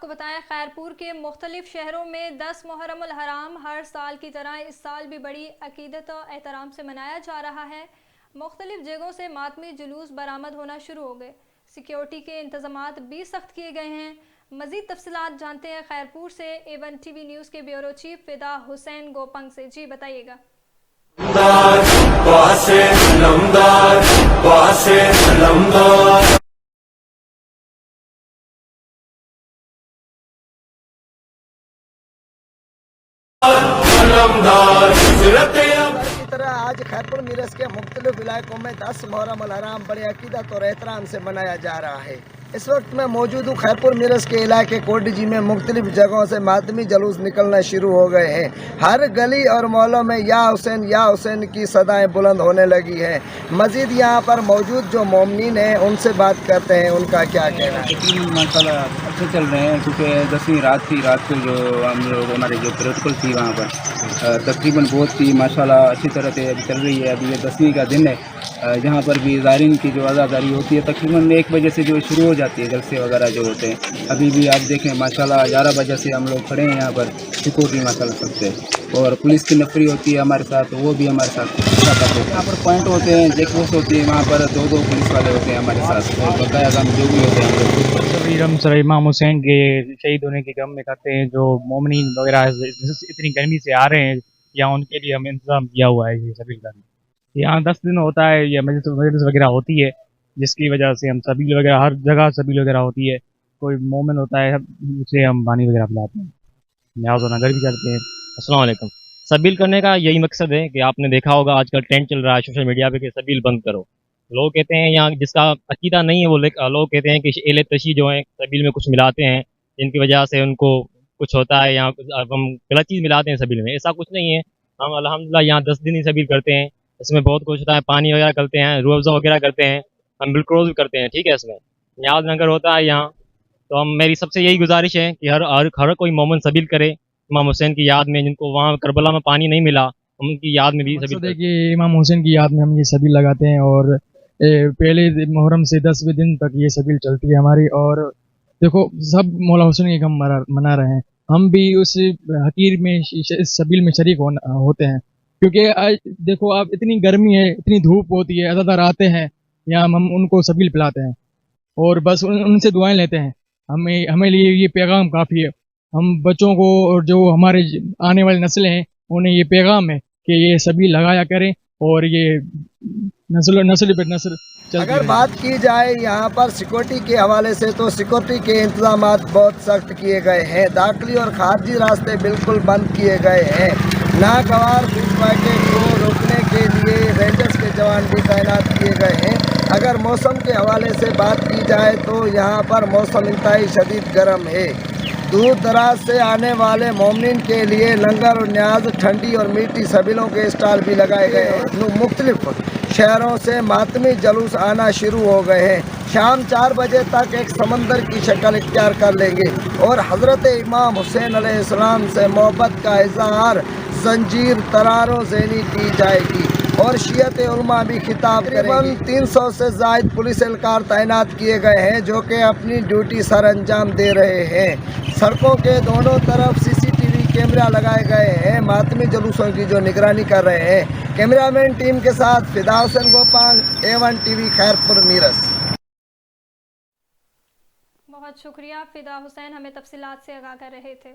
کو بتائیں خیرپور کے مختلف شہروں میں 10 محرم الحرام ہر سال کی طرح اس سال بھی بڑی عقیدت و احترام سے منایا جا رہا ہے۔ مختلف جگہوں سے ماتمی جلوس برآمد ہونا شروع ہو گئے۔ سیکیورٹی کے انتظامات بھی سخت کیے گئے ہیں۔ مزید تفصیلات جانتے ہیں خیرپور سے A1 TV نیوز کے بیورو چیف فدا حسین گوپنگ سے۔ جی بتائیے گا۔ کی طرح آج خیرپور میرس کے مختلف علاقوں میں 10 محرم الحرام بڑے عقیدت اور احترام سے منایا جا رہا ہے۔ اس وقت میں موجود ہوں خیرپور میرس کے علاقے کوٹی جی میں مختلف جگہوں سے ماتمی جلوس نکلنا شروع ہو گئے ہیں۔ ہر گلی اور محلوں میں یا حسین کی صدائیں بلند ہونے لگی ہیں۔ مزید یہاں پر موجود جو مومنین ہیں ان سے بات کرتے ہیں، ان کا کیا کہنا ہے۔ ماشاءاللہ اچھے چل رہے ہیں، کیونکہ 10ویں رات تھی، رات کو جو ہم لوگ ہمارے جو پریکٹیکل تھی وہاں پر تقریباً بہت ہی ماشاءاللہ اچھی طرح سے ابھی چل رہی ہے۔ ابھی یہ 10ویں کا دن ہے، جہاں پر بھی زائرین کی جو عزاداری ہوتی ہے تقریباً 1 بجے سے جو شروع ہو جاتی ہے، جلسے وغیرہ جو ہوتے ہیں۔ ابھی بھی آپ دیکھیں ماشاءاللہ 11 بجے سے ہم لوگ کھڑے ہیں یہاں پر، سیکورٹی ماشاءاللہ سب سے، اور پولیس کی نفری ہوتی ہے ہمارے ساتھ، وہ بھی ہمارے ساتھ یہاں پر پوائنٹ ہوتے ہیں، چیک پوسٹ ہوتی ہے، وہاں پر 2 پولیس والے ہوتے ہیں ہمارے ساتھ، اور بقایا کام جو بھی ہوتے ہیں ہم سر امام حسین کے شہید ہونے کے غم میں کرتے ہیں۔ جو مومنین وغیرہ اتنی گرمی سے آ رہے ہیں، یہاں ان کے لیے ہم انتظام کیا ہوا ہے یہ سبیل کا۔ یہاں 10 دن ہوتا ہے، یہ مجلس وغیرہ ہوتی ہے، جس کی وجہ سے ہم سبیل وغیرہ ہر جگہ سبیل وغیرہ ہوتی ہے۔ کوئی مومن ہوتا ہے اسے ہم پانی وغیرہ پلاتے ہیں، نیاز و نظر بھی کرتے ہیں۔ السلام علیکم۔ سبیل کرنے کا یہی مقصد ہے کہ آپ نے دیکھا ہوگا آج کل ٹرینڈ چل رہا ہے سوشل میڈیا پہ کہ سبیل بند کرو۔ لوگ کہتے ہیں یہاں جس کا عقیدہ نہیں ہے وہ لوگ کہتے ہیں کہ اہل تشیع جو ہیں سبیل میں کچھ ملاتے ہیں، جن کی وجہ سے ان کو کچھ ہوتا ہے، یا ہم غلط چیز ملاتے ہیں سبیل میں۔ ایسا کچھ نہیں ہے، ہم الحمدللہ یہاں 10 دن ہی سبیل کرتے ہیں۔ اس میں بہت کچھ ہوتا ہے، پانی وغیرہ کرتے ہیں، روح افزا وغیرہ کرتے ہیں، ہم بالکل بھی کرتے ہیں، ٹھیک ہے۔ اس میں نیاز نگر ہوتا ہے یہاں، تو میری سب سے یہی گزارش ہے کہ ہر کوئی مومن سبیل کرے امام حسین کی یاد میں، جن کو وہاں کربلا میں پانی نہیں ملا، ہم ان کی یاد میں بھی سبیل کہ امام حسین کی یاد میں ہم یہ سبیل لگاتے ہیں، اور پہلے محرم سے 10ویں دن تک یہ سبیل چلتی ہے ہماری۔ اور دیکھو سب مولا حسین کے غم منا رہے ہیں، ہم بھی اس حقیر میں اس سبیل میں شریک ہوتے ہیں، کیونکہ دیکھو اب اتنی گرمی ہے، اتنی دھوپ ہوتی ہے، عزادار آتے ہیں یہاں، ہم ان کو سبیل پلاتے ہیں اور بس ان سے دعائیں لیتے ہیں۔ ہمیں لیے یہ پیغام کافی ہے، ہم بچوں کو اور جو ہمارے آنے والی نسلیں ہیں انہیں یہ پیغام ہے کہ یہ سبیل لگایا کریں، اور یہ نسل پر نسل چلتی اگر رہے۔ بات کی جائے یہاں پر سیکورٹی کے حوالے سے تو سیکورٹی کے انتظامات بہت سخت کیے گئے ہیں۔ داخلی اور خارجی راستے بالکل بند کیے گئے ہیں۔ ناگوار پیش کو روکنے کے لیے رینجرز کے جوان بھی تعینات کیے گئے ہیں۔ اگر موسم کے حوالے سے بات کی جائے تو یہاں پر موسم انتہائی شدید گرم ہے۔ دور دراز سے آنے والے مومنین کے لیے لنگر اور نیاز، ٹھنڈی اور میٹھی سبیلوں کے اسٹال بھی لگائے گئے ہیں۔ مختلف شہروں سے ماتمی جلوس آنا شروع ہو گئے ہیں۔ شام 4 بجے تک ایک سمندر کی شکل اختیار کر لیں گے اور حضرت امام حسین علیہ السلام سے محبت کا اظہار زنجیر تراروں زینی کی جائے گی اور شیعت علماء بھی خطاب کریں گے۔ 300 سے زائد پولیس اہلکار تعینات کیے گئے ہیں جو کہ اپنی ڈیوٹی سر انجام دے رہے ہیں۔ سڑکوں کے دونوں طرف CCTV کیمرہ لگائے گئے ہیں، ماتمی جلوسوں کی جو نگرانی کر رہے ہیں۔ کیمرہ مین ٹیم کے ساتھ فدا حسین گوپنگ، A1 TV خیرپور میرس۔ بہت شکریہ فدا حسین، ہمیں تفصیلات سے آگاہ کر رہے تھے۔